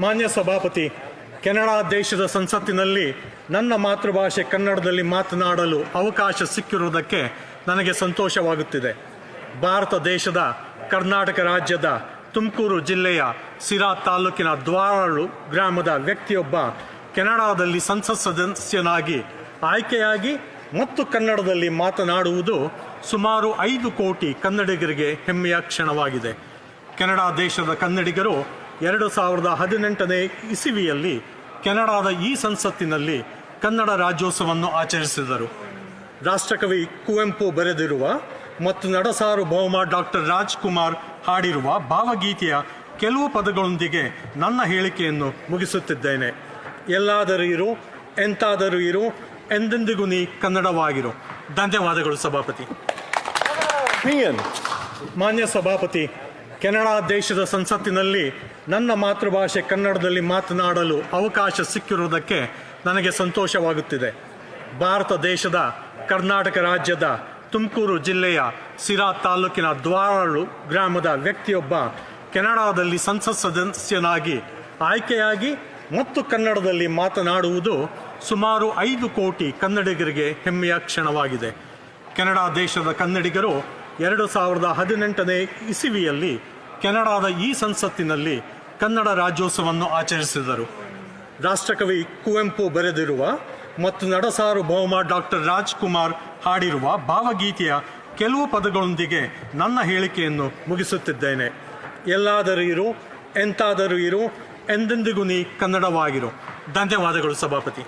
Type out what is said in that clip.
ಮಾನ್ಯ ಸಭಾಪತಿ, ಕೆನಡಾ ದೇಶದ ಸಂಸತ್ತಿನಲ್ಲಿ ನನ್ನ ಮಾತೃಭಾಷೆ ಕನ್ನಡದಲ್ಲಿ ಮಾತನಾಡಲು ಅವಕಾಶ ಸಿಕ್ಕಿರುವುದಕ್ಕೆ ನನಗೆ ಸಂತೋಷವಾಗುತ್ತಿದೆ. ಭಾರತ ದೇಶದ ಕರ್ನಾಟಕ ರಾಜ್ಯದ ತುಮಕೂರು ಜಿಲ್ಲೆಯ ಸಿರಾ ತಾಲೂಕಿನ ದ್ವಾರಾಳು ಗ್ರಾಮದ ವ್ಯಕ್ತಿಯೊಬ್ಬ ಕೆನಡಾದಲ್ಲಿ ಸಂಸತ್ ಸದಸ್ಯನಾಗಿ ಆಯ್ಕೆಯಾಗಿ ಮತ್ತು ಕನ್ನಡದಲ್ಲಿ ಮಾತನಾಡುವುದು ಸುಮಾರು 5 ಕೋಟಿ ಕನ್ನಡಿಗರಿಗೆ ಹೆಮ್ಮೆಯ ಕ್ಷಣವಾಗಿದೆ. ಕೆನಡಾ ದೇಶದ ಕನ್ನಡಿಗರು 2018ನೇ ಇಸವಿಯಲ್ಲಿ ಕೆನಡಾದ ಈ ಸಂಸತ್ತಿನಲ್ಲಿ ಕನ್ನಡ ರಾಜ್ಯೋತ್ಸವವನ್ನು ಆಚರಿಸಿದರು. ರಾಷ್ಟ್ರಕವಿ ಕುವೆಂಪು ಬರೆದಿರುವ ಮತ್ತು ನಡಸಾರ್ವಭೌಮ ಡಾಕ್ಟರ್ ರಾಜ್ಕುಮಾರ್ ಹಾಡಿರುವ ಭಾವಗೀತೆಯ ಕೆಲವು ಪದಗಳೊಂದಿಗೆ ನನ್ನ ಹೇಳಿಕೆಯನ್ನು ಮುಗಿಸುತ್ತಿದ್ದೇನೆ. ಎಲ್ಲಾದರೂ ಇರು, ಎಂತಾದರೂ ಇರು, ಎಂದೆಂದಿಗೂ ನೀ ಕನ್ನಡವಾಗಿರು. ಧನ್ಯವಾದಗಳು ಸಭಾಪತಿ. ಮಾನ್ಯ ಸಭಾಪತಿ, ಕೆನಡಾ ದೇಶದ ಸಂಸತ್ತಿನಲ್ಲಿ ನನ್ನ ಮಾತೃಭಾಷೆ ಕನ್ನಡದಲ್ಲಿ ಮಾತನಾಡಲು ಅವಕಾಶ ಸಿಕ್ಕಿರುವುದಕ್ಕೆ ನನಗೆ ಸಂತೋಷವಾಗುತ್ತಿದೆ. ಭಾರತ ದೇಶದ ಕರ್ನಾಟಕ ರಾಜ್ಯದ ತುಮಕೂರು ಜಿಲ್ಲೆಯ ಸಿರಾ ತಾಲೂಕಿನ ದ್ವಾರಾಳು ಗ್ರಾಮದ ವ್ಯಕ್ತಿಯೊಬ್ಬ ಕೆನಡಾದಲ್ಲಿ ಸಂಸತ್ ಸದಸ್ಯನಾಗಿ ಆಯ್ಕೆಯಾಗಿ ಮತ್ತು ಕನ್ನಡದಲ್ಲಿ ಮಾತನಾಡುವುದು ಸುಮಾರು 5 ಕೋಟಿ ಕನ್ನಡಿಗರಿಗೆ ಹೆಮ್ಮೆಯ ಕ್ಷಣವಾಗಿದೆ. ಕೆನಡಾ ದೇಶದ ಕನ್ನಡಿಗರು 2018ನೇ ಇಸವಿಯಲ್ಲಿ ಕೆನಡಾದ ಈ ಸಂಸತ್ತಿನಲ್ಲಿ ಕನ್ನಡ ರಾಜ್ಯೋತ್ಸವವನ್ನು ಆಚರಿಸಿದರು. ರಾಷ್ಟ್ರಕವಿ ಕುವೆಂಪು ಬರೆದಿರುವ ಮತ್ತು ನಡಸಾರ್ವಭೌಮ ಡಾಕ್ಟರ್ ರಾಜ್ಕುಮಾರ್ ಹಾಡಿರುವ ಭಾವಗೀತೆಯ ಕೆಲವು ಪದಗಳೊಂದಿಗೆ ನನ್ನ ಹೇಳಿಕೆಯನ್ನು ಮುಗಿಸುತ್ತಿದ್ದೇನೆ. ಎಲ್ಲಾದರೂ ಇರು, ಎಂತಾದರೂ ಇರು, ಎಂದೆಂದಿಗೂ ನೀ ಕನ್ನಡವಾಗಿರು. ಧನ್ಯವಾದಗಳು ಸಭಾಪತಿ.